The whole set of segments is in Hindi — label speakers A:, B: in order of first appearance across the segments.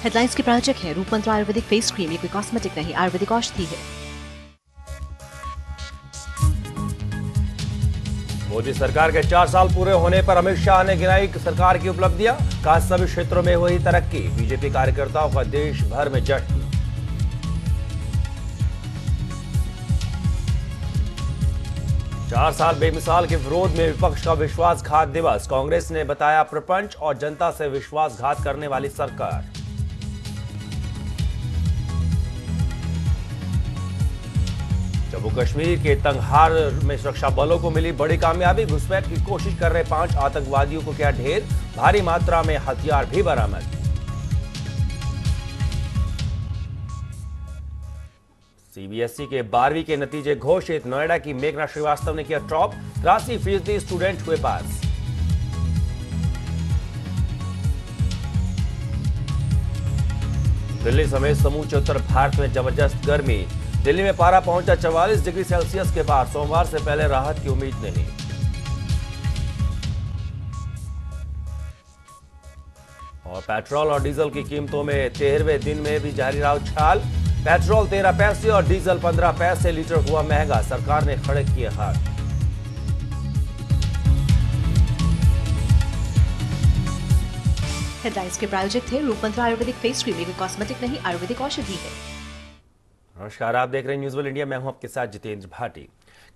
A: हेडलाइंस के प्रायोजक हैं रूप मंत्र आयुर्वेदिक फेस क्रीम। ये कोई कॉस्मेटिक नहीं, आयुर्वेदिक औषधि है।
B: मोदी सरकार के 4 साल पूरे होने पर अमित शाह ने गिनाई सरकार की उपलब्धियां। कहा सभी क्षेत्रों में हुई तरक्की। बीजेपी कार्यकर्ताओं का देश भर में जश्न। 4 साल बेमिसाल के विरोध में विपक्ष का विश्वासघात दिवस। कांग्रेस ने बताया प्रपंच और जनता से विश्वासघात करने वाली सरकार। जम्मू कश्मीर के तंगहार में सुरक्षा बलों को मिली बड़ी कामयाबी। घुसपैठ की कोशिश कर रहे 5 आतंकवादियों को किया ढेर। भारी मात्रा में हथियार भी बरामद। सीबीएसई के 12वीं के नतीजे घोषित। नोएडा की मेघना श्रीवास्तव ने किया टॉप। 83% स्टूडेंट हुए पास। दिल्ली समेत समूचे उत्तर भारत में जबरदस्त गर्मी। दिल्ली में पारा पहुंचा 44 डिग्री सेल्सियस के पार। सोमवार से पहले राहत की उम्मीद नहीं। और पेट्रोल और डीजल की कीमतों में 13वें दिन में भी जारी रहा उछाल। पेट्रोल 13 पैसे और डीजल 15 पैसे लीटर हुआ महंगा। सरकार ने खड़े किए हाथ।
A: हेडलाइंस के प्रायोजक थे रूप मंत्र आयुर्वेदिक फेस क्रीम। ये कोई कॉस्मेटिक नहीं, आयुर्वेदिक औषधि है।
B: नमस्कार, आप देख रहे हैं न्यूज़ वर्ल्ड इंडिया। मैं हूं आपके साथ जितेंद्र भाटी।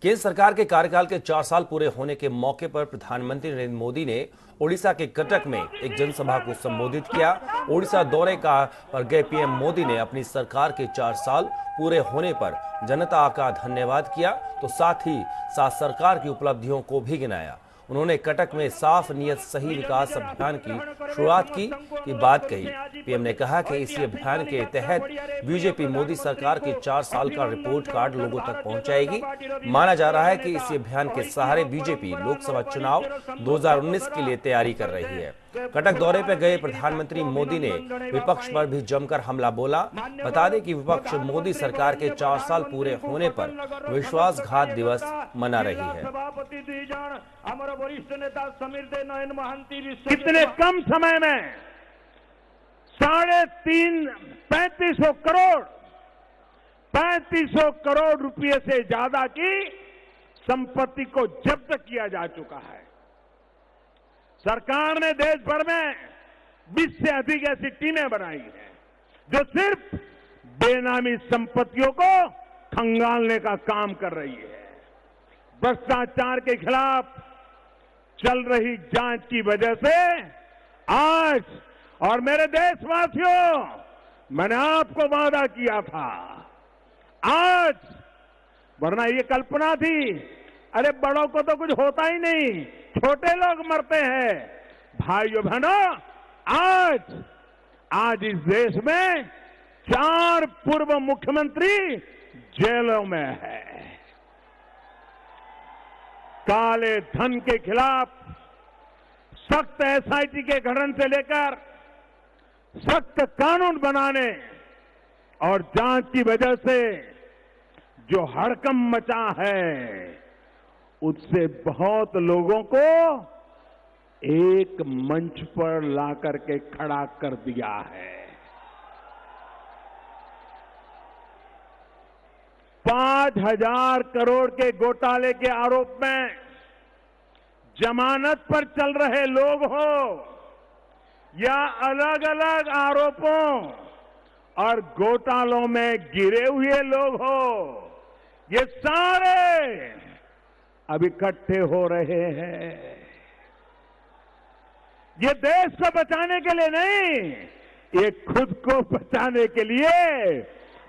B: केंद्र सरकार के कार्यकाल के 4 साल पूरे होने के मौके पर प्रधानमंत्री नरेंद्र मोदी ने ओडिशा के कटक में एक जनसभा को संबोधित किया। ओडिशा दौरे पर गए पीएम मोदी ने अपनी सरकार के 4 साल पूरे होने पर जनता का धन्यवाद किया, तो साथ ही साथ सरकार की उपलब्धियों को भी गिनाया। उन्होंने कटक में साफ नियत सही विकास अभियान की शुरुआत की बात कही। पीएम ने कहा कि इसी अभियान के तहत बीजेपी मोदी सरकार के 4 साल का रिपोर्ट कार्ड लोगों तक पहुंचाएगी। माना जा रहा है कि इसी अभियान के सहारे बीजेपी लोकसभा चुनाव 2019 के लिए तैयारी कर रही है। कटक दौरे पर गए प्रधानमंत्री मोदी ने विपक्ष पर भी जमकर हमला बोला। बता दें कि विपक्ष मोदी सरकार के 4 साल पूरे होने पर विश्वासघात दिवस मना रही है।
C: कितने कम समय में 3500 करोड़ रुपए से ज्यादा की संपत्ति को जब्त किया जा चुका है। सरकार ने देश भर में 20 से अधिक ऐसी टीमें बनाई हैं जो सिर्फ बेनामी संपत्तियों को खंगालने का काम कर रही है। भ्रष्टाचार के खिलाफ चल रही जांच की वजह से आज, और मेरे देशवासियों, मैंने आपको वादा किया था आज, वरना ये कल्पना थी अरे बड़ों को तो कुछ होता ही नहीं, छोटे लोग मरते हैं। भाइयों बहनों, आज इस देश में 4 पूर्व मुख्यमंत्री जेलों में है। काले धन के खिलाफ सख्त एसआईटी के गठन से लेकर सख्त कानून बनाने और जांच की वजह से जो हड़कंप मचा है, उससे बहुत लोगों को एक मंच पर ला करके खड़ा कर दिया है। 5000 करोड़ के घोटाले के आरोप में जमानत पर चल रहे लोग हो या अलग अलग आरोपों और घोटालों में गिरे हुए लोग हो, ये सारे अब इकट्ठे हो रहे हैं। ये देश को बचाने के लिए नहीं, ये खुद को बचाने के लिए,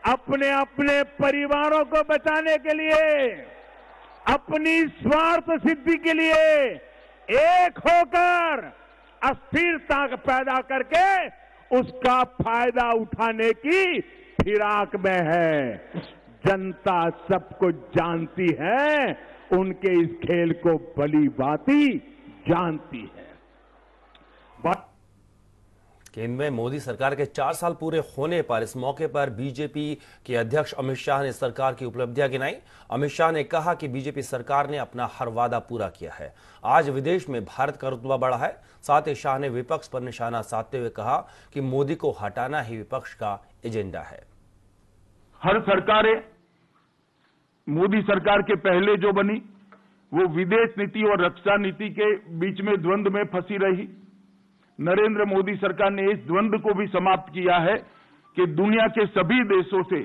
C: अपने अपने परिवारों को बचाने के लिए, अपनी स्वार्थ सिद्धि के लिए एक होकर अस्थिरता पैदा करके उसका फायदा उठाने की फिराक में है। जनता सब कुछ जानती है, उनके इस खेल को भली भांति जानती है।
B: केंद्र में मोदी सरकार के 4 साल पूरे होने पर इस मौके पर बीजेपी के अध्यक्ष अमित शाह ने सरकार की उपलब्धियां गिनाई। अमित शाह ने कहा कि बीजेपी सरकार ने अपना हर वादा पूरा किया है। आज विदेश में भारत का रुतबा बढ़ा है। साथ ही शाह ने विपक्ष पर निशाना साधते हुए कहा कि मोदी को हटाना ही विपक्ष का एजेंडा है।
D: हर सरकारें मोदी सरकार के पहले जो बनी वो विदेश नीति और रक्षा नीति के बीच में द्वंद्व में फंसी रही। नरेंद्र मोदी सरकार ने इस द्वंद्व को भी समाप्त किया है कि दुनिया के सभी देशों से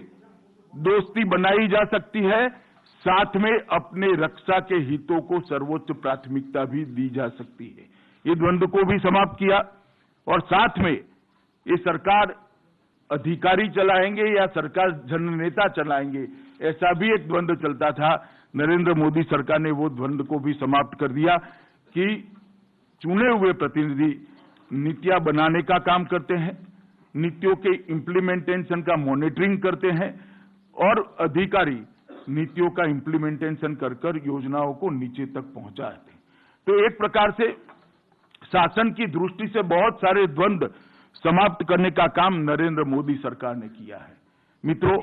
D: दोस्ती बनाई जा सकती है, साथ में अपने रक्षा के हितों को सर्वोच्च प्राथमिकता भी दी जा सकती है। ये द्वंद्व को भी समाप्त किया और साथ में ये सरकार अधिकारी चलाएंगे या सरकार जननेता चलाएंगे, ऐसा भी एक द्वंद्व चलता था। नरेंद्र मोदी सरकार ने वो द्वंद्व को भी समाप्त कर दिया कि चुने हुए प्रतिनिधि नीतियां बनाने का काम करते हैं, नीतियों के इम्प्लीमेंटेशन का मॉनिटरिंग करते हैं और अधिकारी नीतियों का इम्प्लीमेंटेशन कर कर योजनाओं को नीचे तक पहुंचाते हैं। तो एक प्रकार से शासन की दृष्टि से बहुत सारे द्वंद्व समाप्त करने का काम नरेंद्र मोदी सरकार ने किया है। मित्रों,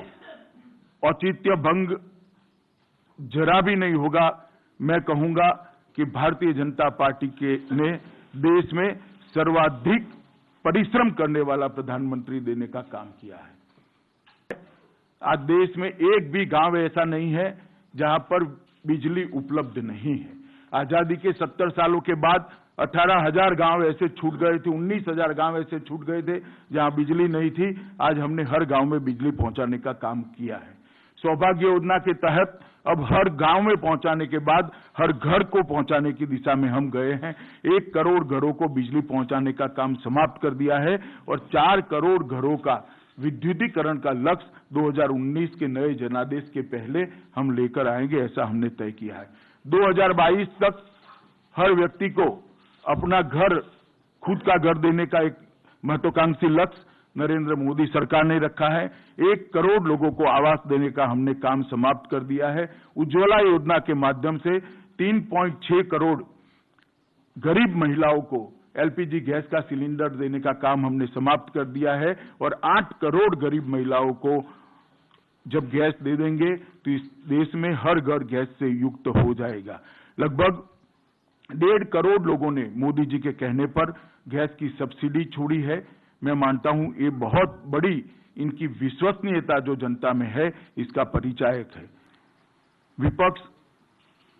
D: औचित्य भंग जरा भी नहीं होगा। मैं कहूंगा कि भारतीय जनता पार्टी ने देश में सर्वाधिक परिश्रम करने वाला प्रधानमंत्री देने का काम किया है। आज देश में एक भी गांव ऐसा नहीं है जहां पर बिजली उपलब्ध नहीं है। आजादी के 70 सालों के बाद 18,000 गांव ऐसे छूट गए थे, 19,000 गांव ऐसे छूट गए थे जहां बिजली नहीं थी। आज हमने हर गांव में बिजली पहुंचाने का काम किया है। सौभाग्य योजना के तहत अब हर गांव में पहुंचाने के बाद हर घर को पहुंचाने की दिशा में हम गए हैं। 1 करोड़ घरों को बिजली पहुंचाने का काम समाप्त कर दिया है और 4 करोड़ घरों का विद्युतीकरण का लक्ष्य 2019 के नए जनादेश के पहले हम लेकर आएंगे, ऐसा हमने तय किया है। 2022 तक हर व्यक्ति को अपना घर, खुद का घर देने का एक महत्वाकांक्षी लक्ष्य नरेंद्र मोदी सरकार ने रखा है। 1 करोड़ लोगों को आवास देने का हमने काम समाप्त कर दिया है। उज्ज्वला योजना के माध्यम से 3.6 करोड़ गरीब महिलाओं को एलपीजी गैस का सिलेंडर देने का काम हमने समाप्त कर दिया है और 8 करोड़ गरीब महिलाओं को जब गैस दे देंगे तो इस देश में हर घर गैस से युक्त हो जाएगा। लगभग 1.5 करोड़ लोगों ने मोदी जी के कहने पर गैस की सब्सिडी छोड़ी है। मैं मानता हूं ये बहुत बड़ी इनकी विश्वसनीयता जो जनता में है, इसका परिचायक है। विपक्ष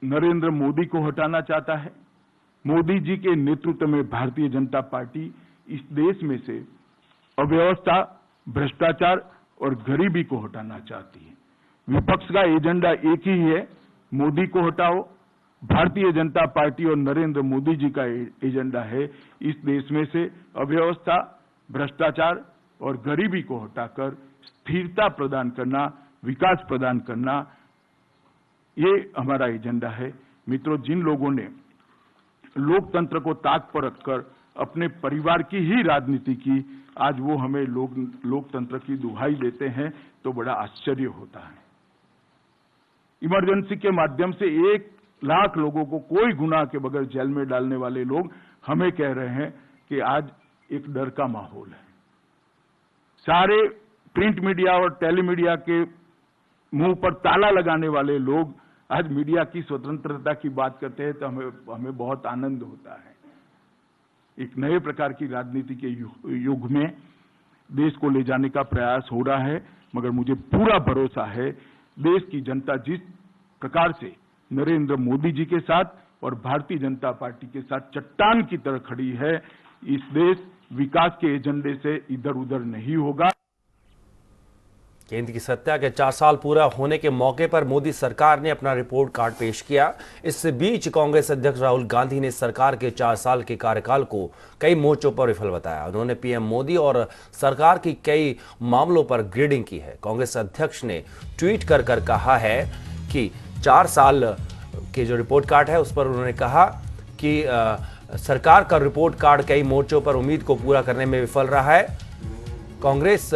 D: नरेंद्र मोदी को हटाना चाहता है। मोदी जी के नेतृत्व में भारतीय जनता पार्टी इस देश में से अव्यवस्था, भ्रष्टाचार और गरीबी को हटाना चाहती है। विपक्ष का एजेंडा एक ही है, मोदी को हटाओ। भारतीय जनता पार्टी और नरेंद्र मोदी जी का एजेंडा है इस देश में से अव्यवस्था, भ्रष्टाचार और गरीबी को हटाकर स्थिरता प्रदान करना, विकास प्रदान करना, ये हमारा एजेंडा है। मित्रों, जिन लोगों ने लोकतंत्र को ताक पर रखकर अपने परिवार की ही राजनीति की, आज वो हमें लोकतंत्र की दुहाई देते हैं तो बड़ा आश्चर्य होता है। इमरजेंसी के माध्यम से 1 लाख लोगों को कोई गुनाह के बगैर जेल में डालने वाले लोग हमें कह रहे हैं कि आज एक डर का माहौल है। सारे प्रिंट मीडिया और टेलीमीडिया के मुंह पर ताला लगाने वाले लोग आज मीडिया की स्वतंत्रता की बात करते हैं तो हमें बहुत आनंद होता है। एक नए प्रकार की राजनीति के युग में देश को ले जाने का प्रयास हो रहा है, मगर मुझे पूरा भरोसा है देश की जनता जिस प्रकार से नरेंद्र मोदी जी के साथ और भारतीय जनता पार्टी के साथ चट्टान की तरह खड़ी है, इस देश विकास के एजेंडे से इधर उधर नहीं होगा।
B: केंद्र की सत्ता के 4 साल पूरा होने के मौके पर मोदी सरकार ने अपना रिपोर्ट कार्ड पेश किया। इस बीच कांग्रेस अध्यक्ष राहुल गांधी ने सरकार के 4 साल के कार्यकाल को कई मोर्चों पर विफल बताया। उन्होंने पीएम मोदी और सरकार की कई मामलों पर ग्रेडिंग की है। कांग्रेस अध्यक्ष ने ट्वीट कर कहा है कि 4 साल के जो रिपोर्ट कार्ड है उस पर उन्होंने कहा कि सरकार का रिपोर्ट कार्ड कई मोर्चों पर उम्मीद को पूरा करने में विफल रहा है। कांग्रेस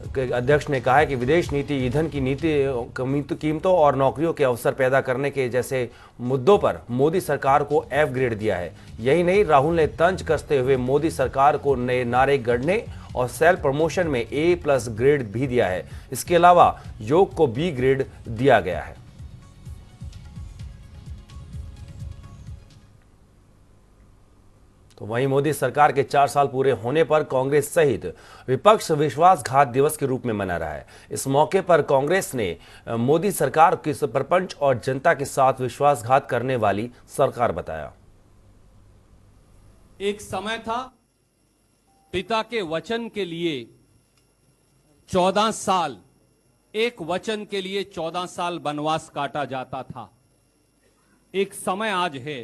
B: के अध्यक्ष ने कहा है कि विदेश नीति, ईंधन की नीति, कीमतों और नौकरियों के अवसर पैदा करने के जैसे मुद्दों पर मोदी सरकार को F ग्रेड दिया है। यही नहीं, राहुल ने तंज कसते हुए मोदी सरकार को नए नारे गढ़ने और सेल्फ प्रमोशन में A+ ग्रेड भी दिया है। इसके अलावा योग को B ग्रेड दिया गया है। तो वहीं मोदी सरकार के 4 साल पूरे होने पर कांग्रेस सहित विपक्ष विश्वासघात दिवस के रूप में मना रहा है। इस मौके पर कांग्रेस ने मोदी सरकार की सरपंच और जनता के साथ विश्वासघात करने वाली सरकार बताया।
E: एक समय था, पिता के वचन के लिए 14 साल, एक वचन के लिए 14 साल वनवास काटा जाता था। एक समय आज है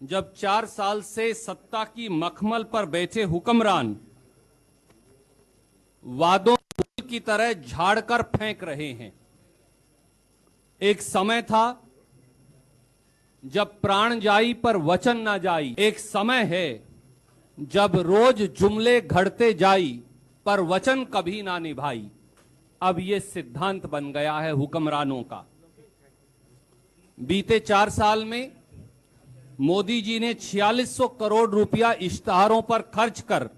E: जब 4 साल से सत्ता की मखमल पर बैठे हुक्मरान वादों की तरह झाड़कर फेंक रहे हैं। एक समय था जब प्राण जाई पर वचन ना जाई। एक समय है जब रोज जुमले घड़ते जाई पर वचन कभी ना निभाई। अब यह सिद्धांत बन गया है हुक्मरानों का। बीते 4 साल में मोदी जी ने 4600 करोड़ रुपया इश्तहारों पर खर्च कर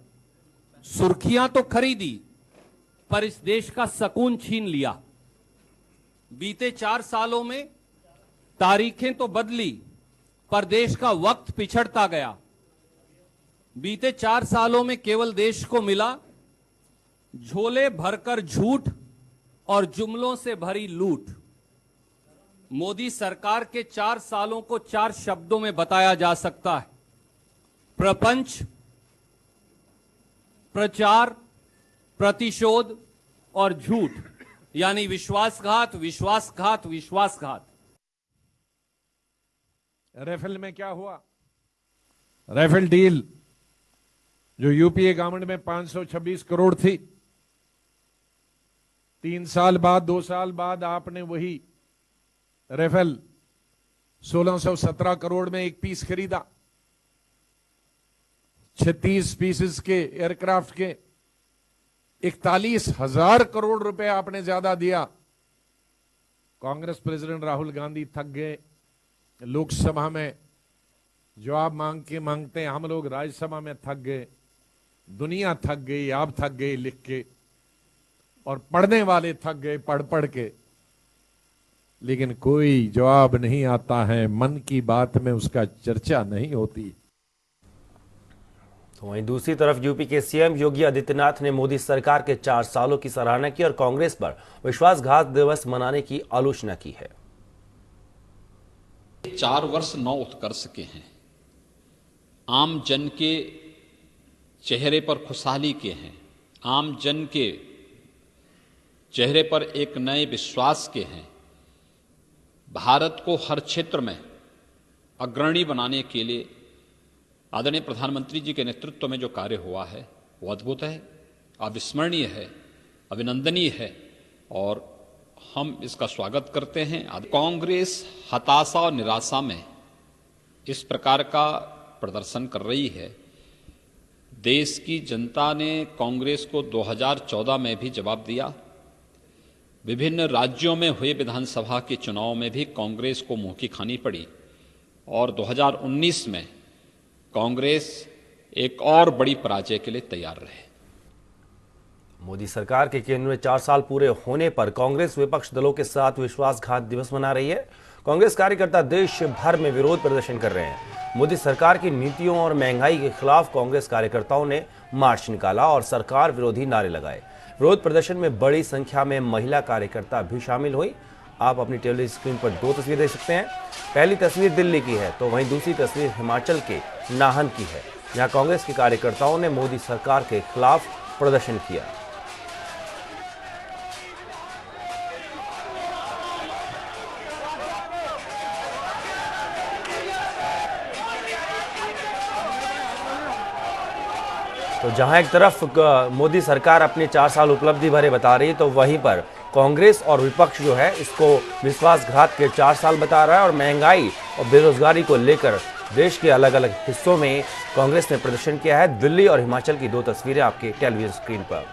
E: सुर्खियां तो खरीदी पर इस देश का सकून छीन लिया। बीते 4 सालों में तारीखें तो बदली पर देश का वक्त पिछड़ता गया। बीते 4 सालों में केवल देश को मिला झोले भरकर झूठ और जुमलों से भरी लूट। मोदी सरकार के 4 सालों को 4 शब्दों में बताया जा सकता है: प्रपंच, प्रचार, प्रतिशोध और झूठ, यानी विश्वासघात, विश्वासघात, विश्वासघात।
F: राफेल में क्या हुआ? राफेल डील जो यूपीए गवर्नमेंट में 526 करोड़ थी, 3 साल बाद, 2 साल बाद आपने वही राफेल 1617 करोड़ में एक पीस खरीदा। 36 पीसेस के एयरक्राफ्ट के 41,000 करोड़ रुपए आपने ज्यादा दिया। कांग्रेस प्रेसिडेंट राहुल गांधी थक गए। लोकसभा में जवाब मांगते हम लोग राज्यसभा में थक गए। दुनिया थक गई, आप थक गए लिख के, और पढ़ने वाले थक गए पढ़ पढ़ के, लेकिन कोई जवाब नहीं आता है। मन की बात में उसका चर्चा नहीं होती।
B: तो वहीं दूसरी तरफ यूपी के सीएम योगी आदित्यनाथ ने मोदी सरकार के 4 सालों की सराहना की और कांग्रेस पर विश्वासघात दिवस मनाने की आलोचना की है।
G: 4 वर्ष 9 उत्कर्ष के हैं, आम जन के चेहरे पर खुशहाली के हैं, आम जन के चेहरे पर एक नए विश्वास के हैं। भारत को हर क्षेत्र में अग्रणी बनाने के लिए आदरणीय प्रधानमंत्री जी के नेतृत्व में जो कार्य हुआ है वो अद्भुत है, अविस्मरणीय है, अभिनंदनीय है और हम इसका स्वागत करते हैं। कांग्रेस हताशा और निराशा में इस प्रकार का प्रदर्शन कर रही है। देश की जनता ने कांग्रेस को 2014 में भी जवाब दिया। विभिन्न राज्यों में हुए विधानसभा के चुनाव में भी कांग्रेस को मुंह की खानी पड़ी और 2019 में कांग्रेस एक और बड़ी पराजय के लिए तैयार रहे।
B: मोदी सरकार के केंद्र में 4 साल पूरे होने पर कांग्रेस विपक्ष दलों के साथ विश्वासघात दिवस मना रही है। कांग्रेस कार्यकर्ता देश भर में विरोध प्रदर्शन कर रहे हैं। मोदी सरकार की नीतियों और महंगाई के खिलाफ कांग्रेस कार्यकर्ताओं ने मार्च निकाला और सरकार विरोधी नारे लगाए। विरोध प्रदर्शन में बड़ी संख्या में महिला कार्यकर्ता भी शामिल हुई। आप अपनी टेलीविजन स्क्रीन पर 2 तस्वीरें देख सकते हैं। पहली तस्वीर दिल्ली की है तो वहीं दूसरी तस्वीर हिमाचल के नाहन की है, जहां कांग्रेस के कार्यकर्ताओं ने मोदी सरकार के खिलाफ प्रदर्शन किया। तो जहां एक तरफ मोदी सरकार अपनी 4 साल उपलब्धि भरे बता रही है, तो वहीं पर कांग्रेस और विपक्ष जो है इसको विश्वासघात के 4 साल बता रहा है और महंगाई और बेरोजगारी को लेकर देश के अलग अलग हिस्सों में कांग्रेस ने प्रदर्शन किया है। दिल्ली और हिमाचल की 2 तस्वीरें आपके टेलीविजन स्क्रीन पर।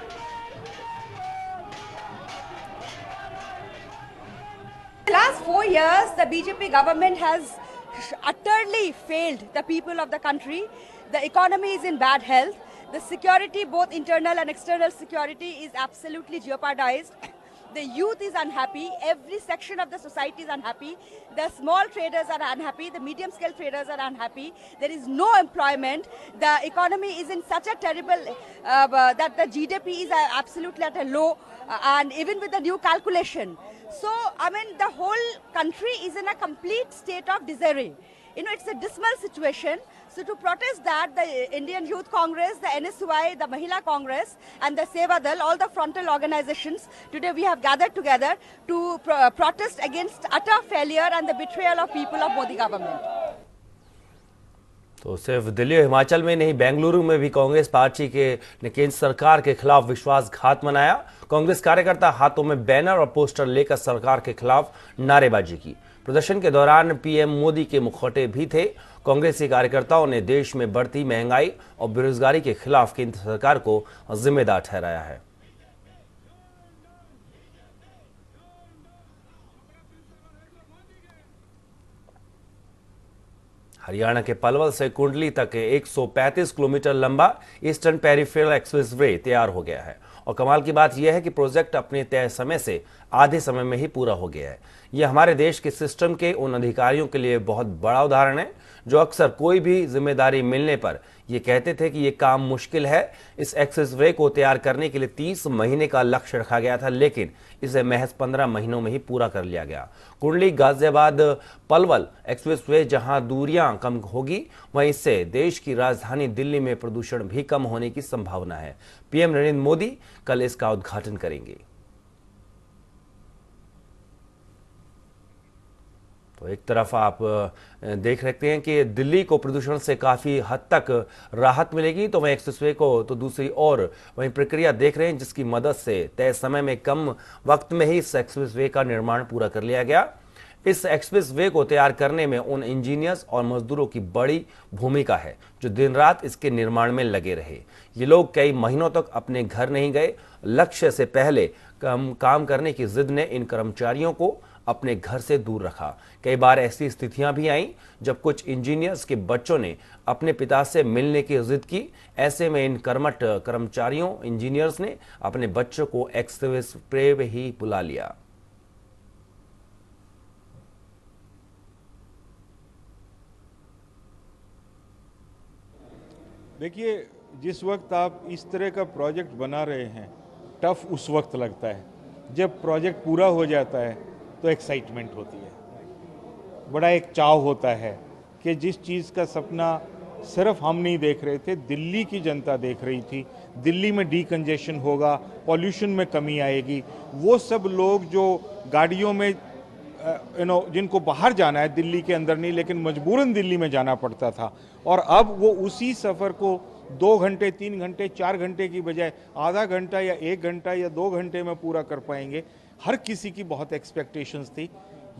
H: 4 years, the BJP government has utterly failed the people of the country. The economy is in bad health. The security, both internal and external security, is absolutely jeopardized. The youth is unhappy. Every section of the society is unhappy. The small traders are unhappy. The medium-scale traders are unhappy. There is no employment. The economy is in such a terrible that the GDP is absolutely at a low, and even with the new calculation. So, I mean, the whole country is in a complete state of disarray. You know, it's a dismal situation. So to protest that, the Indian Youth Congress, the NSY, the Mahila Congress and the Seva Dal, all the frontal organizations, today we have gathered together to protest against utter failure and the betrayal of people of Modi government.
B: तो सिर्फ दिल्ली और हिमाचल में नहीं, बेंगलुरु में भी कांग्रेस पार्टी ने केंद्र सरकार के खिलाफ विश्वासघात मनाया। कांग्रेस कार्यकर्ता हाथों में बैनर और पोस्टर लेकर सरकार के खिलाफ नारेबाजी की। प्रदर्शन के दौरान पीएम मोदी के मुखौटे भी थे। कांग्रेसी कार्यकर्ताओं ने देश में बढ़ती महंगाई और बेरोजगारी के खिलाफ केंद्र सरकार को जिम्मेदार ठहराया है। हरियाणा के पलवल से कुंडली तक 135 किलोमीटर लंबा ईस्टर्न पेरिफेरल एक्सप्रेसवे तैयार हो गया है और कमाल की बात यह है कि प्रोजेक्ट अपने तय समय से आधे समय में ही पूरा हो गया है। यह हमारे देश के सिस्टम के उन अधिकारियों के लिए बहुत बड़ा उदाहरण है जो अक्सर कोई भी जिम्मेदारी मिलने पर ये कहते थे कि ये काम मुश्किल है। इस एक्सप्रेसवे को तैयार करने के लिए 30 महीने का लक्ष्य रखा गया था, लेकिन इसे महज 15 महीनों में ही पूरा कर लिया गया। कुंडली गाजियाबाद पलवल एक्सप्रेसवे जहां दूरियां कम होगी, वहीं इससे देश की राजधानी दिल्ली में प्रदूषण भी कम होने की संभावना है। पीएम नरेंद्र मोदी कल इसका उद्घाटन करेंगे। तो एक तरफ आप देख सकते हैं कि दिल्ली को प्रदूषण से काफ़ी हद तक राहत मिलेगी, तो वहीं एक्सप्रेसवे को तो दूसरी ओर वहीं प्रक्रिया देख रहे हैं जिसकी मदद से तय समय में कम वक्त में ही इस एक्सप्रेसवे का निर्माण पूरा कर लिया गया। इस एक्सप्रेसवे को तैयार करने में उन इंजीनियर्स और मजदूरों की बड़ी भूमिका है जो दिन रात इसके निर्माण में लगे रहे। ये लोग कई महीनों तक अपने घर नहीं गए। लक्ष्य से पहले काम करने की जिद ने इन कर्मचारियों को अपने घर से दूर रखा। कई बार ऐसी स्थितियां भी आईं जब कुछ इंजीनियर्स के बच्चों ने अपने पिता से मिलने की जिद की। ऐसे में इन कर्मठ कर्मचारियों इंजीनियर्स ने अपने बच्चों को एक्सप्रेसवे पे ही बुला लिया।
I: देखिए, जिस वक्त आप इस तरह का प्रोजेक्ट बना रहे हैं, टफ उस वक्त लगता है। जब प्रोजेक्ट पूरा हो जाता है तो एक्साइटमेंट होती है, बड़ा एक चाव होता है कि जिस चीज़ का सपना सिर्फ हम नहीं देख रहे थे, दिल्ली की जनता देख रही थी। दिल्ली में डीकंजेशन होगा, पॉल्यूशन में कमी आएगी। वो सब लोग जो गाड़ियों में जिनको बाहर जाना है, दिल्ली के अंदर नहीं लेकिन मजबूरन दिल्ली में जाना पड़ता था, और अब वो उसी सफ़र को 2 घंटे 3 घंटे 4 घंटे की बजाय आधा घंटा या 1 घंटा या 2 घंटे में पूरा कर पाएंगे। हर किसी की बहुत एक्सपेक्टेशंस थी।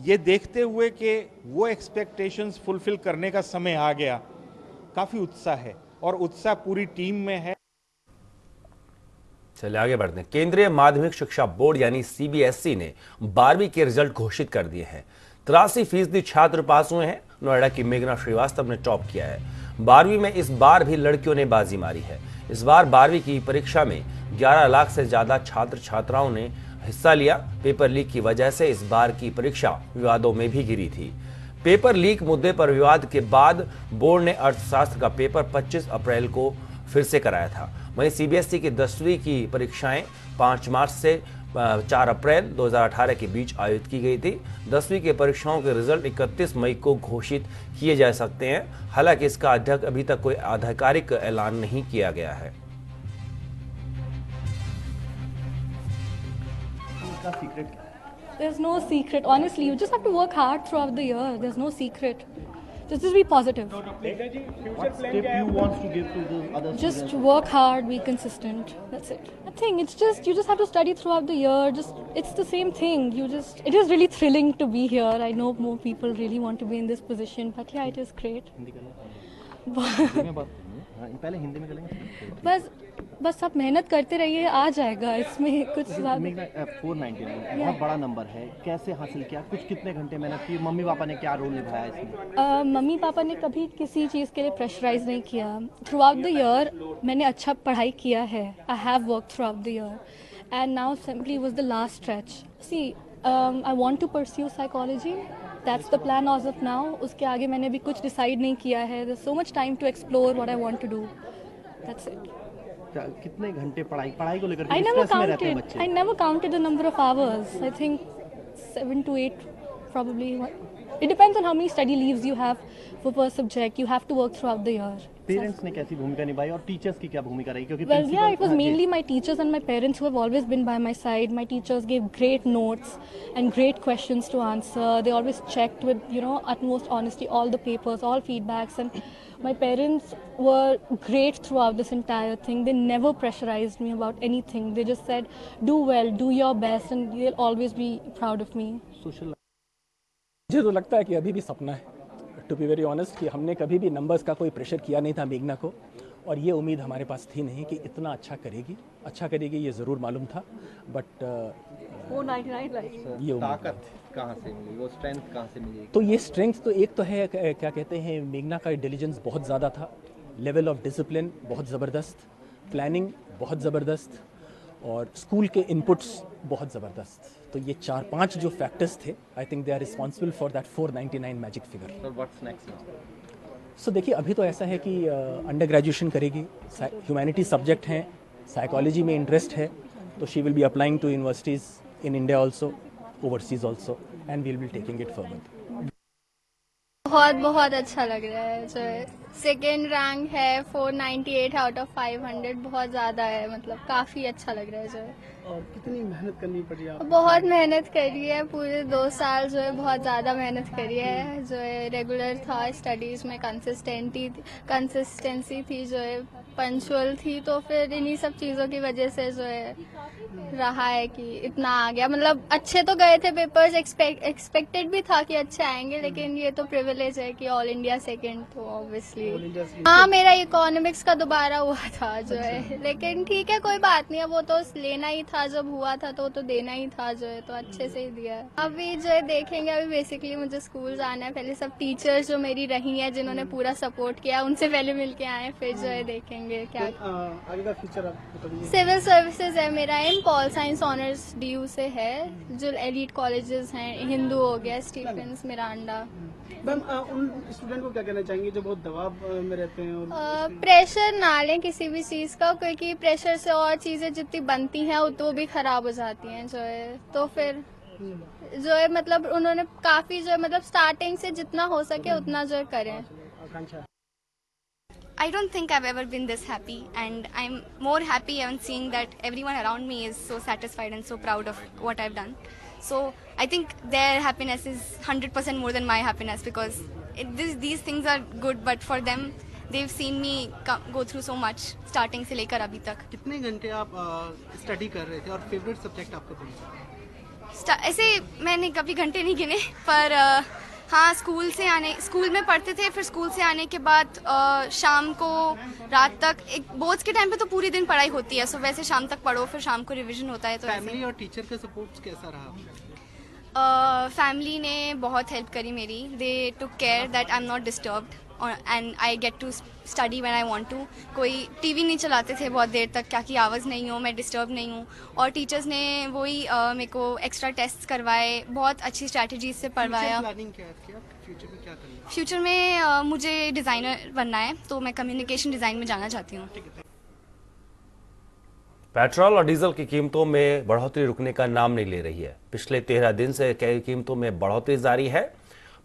I: ये देखते हुए कि वो एक्सपेक्टेशंस फुलफिल करने का समय आ गया, काफ़ी उत्साह है और उत्साह पूरी टीम में है।
B: चलिए आगे बढ़ते हैं। केंद्रीय माध्यमिक शिक्षा बोर्ड यानी सीबीएसई ने 12वीं के रिजल्ट घोषित कर दिए हैं। 83% छात्र पास हुए हैं। नोएडा की मेघना श्रीवास्तव ने टॉप किया है। 12वीं में इस बार भी लड़कियों ने बाजी मारी है। इस बार 12वीं की परीक्षा में 11 लाख से ज्यादा छात्र छात्राओं ने हिस्सा लिया। पेपर लीक की वजह से इस बार की परीक्षा विवादों में भी घिरी थी। पेपर लीक मुद्दे पर विवाद के बाद बोर्ड ने अर्थशास्त्र का पेपर 25 अप्रैल को फिर से कराया था। वहीं सीबीएसई की 10वीं की परीक्षाएं 5 मार्च से 4 अप्रैल 2018 के बीच आयोजित की गई थी। 10वीं की परीक्षाओं के रिजल्ट 31 मई को घोषित किए जा सकते हैं। हालांकि इसका अभी तक कोई आधिकारिक ऐलान नहीं किया गया है।
J: There's no secret. Honestly, you just have to work hard throughout the year. There's no secret. Just be positive.
K: What tip you want to give to the other students?
J: Just work hard, be consistent. That's it. I think it's just you just have to study throughout the year. It's the same thing. It is really thrilling to be here. I know more people really want to be in this position, but yeah, it is great.
K: पहले हिंदी में करेंगे।
J: बस आप मेहनत करते रहिए, आ जाएगा, इसमें कुछ
K: 499 बहुत बड़ा नंबर है, कैसे हासिल किया, कुछ कितने घंटे मेहनत की, मम्मी पापा ने क्या रोल निभाया इसमें?
J: मम्मी पापा ने कभी किसी चीज़ के लिए प्रेशराइज नहीं किया। थ्रू आउट द ईयर मैंने अच्छा पढ़ाई किया है, I have work throughout the year and now simply was the last stretch. See I want to pursue psychology, that's the plan as of now. उसके आगे मैंने भी कुछ डिसाइड नहीं किया है, there so much time to explore what I want to do, that's it.
K: कितने घंटे पढ़ाई को लेकर
J: I never counted the number of hours. I think 7 to 8 probably. It depends on how many study leaves you have for per subject. You have to work throughout the year.
K: Parents ने कैसी भूमिका निभाई और टीचर्स की क्या भूमिका रही? क्योंकि
J: well, yeah, it was mainly my teachers and my parents who have always been by my side. My teachers gave great notes and great questions to answer. They always checked with, you know, utmost honesty all the papers, all feedbacks, and my parents were great throughout this entire thing. They never pressurized me about anything. They just said, do well, do your best, and they'll always be proud of me.
L: मुझे तो लगता है कि अभी भी सपना है, टू बी वेरी ऑनेस्ट, कि हमने कभी भी नंबर्स का कोई प्रेशर किया नहीं था मेघना को, और ये उम्मीद हमारे पास थी नहीं कि इतना अच्छा करेगी ये ज़रूर मालूम था, बट
K: 499 ये ताकत कहाँ से मिली, वो स्ट्रेंथ कहाँ से मिली?
L: तो ये स्ट्रेंथ तो एक तो है, क्या कहते हैं, मेघना का इंटेलिजेंस बहुत ज़्यादा था, लेवल ऑफ डिसिप्लिन बहुत ज़बरदस्त, प्लानिंग बहुत ज़बरदस्त, और स्कूल के इनपुट्स बहुत ज़बरदस्त। तो ये 4-5 जो फैक्टर्स थे, I think they are responsible for that 499 magic figure.
K: So what's next now?
L: So देखिए, अभी तो ऐसा है कि अंडर ग्रेजुएशन करेगी, ह्यूमैनिटी सब्जेक्ट हैं, साइकोलॉजी में इंटरेस्ट है, तो she will be applying to universities in India also, overseas also, and we will be taking it forward.
J: बहुत अच्छा लग रहा है। जो सेकेंड रैंक है, 498 आउट ऑफ 500, बहुत ज़्यादा है, मतलब काफ़ी अच्छा लग रहा है। जो है
K: और कितनी मेहनत करनी पड़ी आपको?
J: बहुत मेहनत करी है, पूरे 2 साल जो है बहुत ज़्यादा मेहनत करी है। जो है रेगुलर था, स्टडीज़ में कंसिस्टेंसी थी, जो है पंचुअल थी, तो फिर इन्हीं सब चीज़ों की वजह से जो है रहा है कि इतना आ गया। मतलब अच्छे तो गए थे पेपर्स, एक्सपेक्टेड भी था कि अच्छे आएंगे, लेकिन ये तो प्रिविलेज है कि ऑल इंडिया सेकंड, तो ऑब्वियसली हाँ, मेरा इकोनॉमिक्स का दोबारा हुआ था जो है, लेकिन ठीक है, कोई बात नहीं है, वो तो लेना ही था, जब हुआ था तो देना ही था, जो है तो अच्छे से ही दिया। अभी जो है देखेंगे, अभी बेसिकली मुझे स्कूल जाना है, पहले सब टीचर्स जो मेरी रही हैं, जिन्होंने पूरा सपोर्ट किया, उनसे पहले मिलके आए, फिर जो है देखेंगे क्या
K: आगे का फ्यूचर आप बताइए।
J: सिविल सर्विसेज है मेरा aim, pol science honours DU से है, जो एलीट कॉलेजेस हैं, हिंदू हो गया, स्टीफेंस, मिरांडा।
K: मैम, उन स्टूडेंट को क्या कहना चाहेंगे जो बहुत दबाव में रहते हैं? और
J: प्रेशर ना लें किसी भी चीज़ का, क्योंकि प्रेशर से और चीज़ें जितनी बनती हैं वो भी खराब हो जाती हैं, जो है तो फिर जो है मतलब उन्होंने काफ़ी जो है मतलब स्टार्टिंग से जितना हो सके उतना जो है करें।
M: I don't think I've ever been this happy, and I'm more happy even seeing that everyone around me is so satisfied and so proud of what I've done. So I think their happiness is 100% more than my happiness, because these things are good, but for them, they've seen me go through so much, starting से लेकर अभी तक।
K: कितने घंटे आप स्टडी कर रहे थे और फेवरेट सब्जेक्ट आपका कौन सा?
M: ऐसे मैंने कभी घंटे नहीं गिने, पर हाँ, स्कूल में पढ़ते थे, फिर स्कूल से आने के बाद शाम को रात तक, एक बोर्ड्स के टाइम पे तो पूरे दिन पढ़ाई होती है, सो वैसे शाम तक पढ़ो, फिर शाम को रिवीजन होता है। तो
K: फैमिली और टीचर का सपोर्ट कैसा रहा?
M: फैमिली ने बहुत हेल्प करी मेरी, they took care that I am not disturbed and I get to study when I want to. कोई टीवी नहीं चलाते थे बहुत देर तक, क्या कि आवाज़ नहीं हो, मैं डिस्टर्ब नहीं हूँ, और टीचर्स ने वही मेरे को एक्स्ट्रा टेस्ट करवाए, बहुत अच्छी स्ट्रैटेजी से पढ़वाया। फ्यूचर में मुझे डिज़ाइनर बनना है, तो मैं कम्युनिकेशन डिज़ाइन में जाना चाहती हूँ।
B: पेट्रोल और डीजल की कीमतों में बढ़ोतरी रुकने का नाम नहीं ले रही है। पिछले 13 दिन से कई कीमतों में बढ़ोतरी जारी है।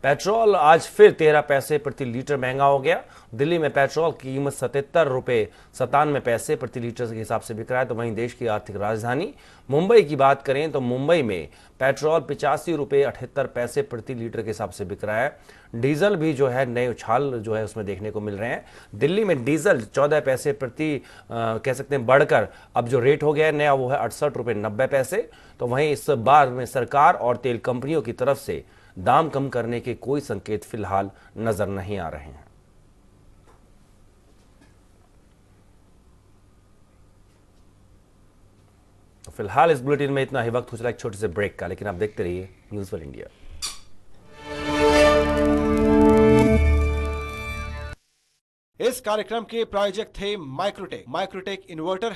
B: पेट्रोल आज फिर 13 पैसे प्रति लीटर महंगा हो गया। दिल्ली में पेट्रोल की कीमत 77 रुपये 97 पैसे प्रति लीटर के हिसाब से बिक रहा है। तो वहीं देश की आर्थिक राजधानी मुंबई की बात करें तो मुंबई में पेट्रोल 85 रुपये 78 पैसे प्रति लीटर के हिसाब से बिक रहा है। डीजल भी जो है नए उछाल जो है उसमें देखने को मिल रहे हैं। दिल्ली में डीजल 14 पैसे प्रति कह सकते हैं बढ़कर अब जो रेट हो गया है नया वो है 68 रुपये 90 पैसे। तो वहीं इस बार में सरकार और तेल कंपनियों की तरफ से दाम कम करने के कोई संकेत फिलहाल नजर नहीं आ रहे हैं। तो फिलहाल इस बुलेटिन में इतना ही। वक्त हो चला एक छोटे से ब्रेक का, लेकिन आप देखते रहिए न्यूज़ वर्ल्ड इंडिया।
N: इस कार्यक्रम के प्रायोजक थे माइक्रोटेक। Microtek inverter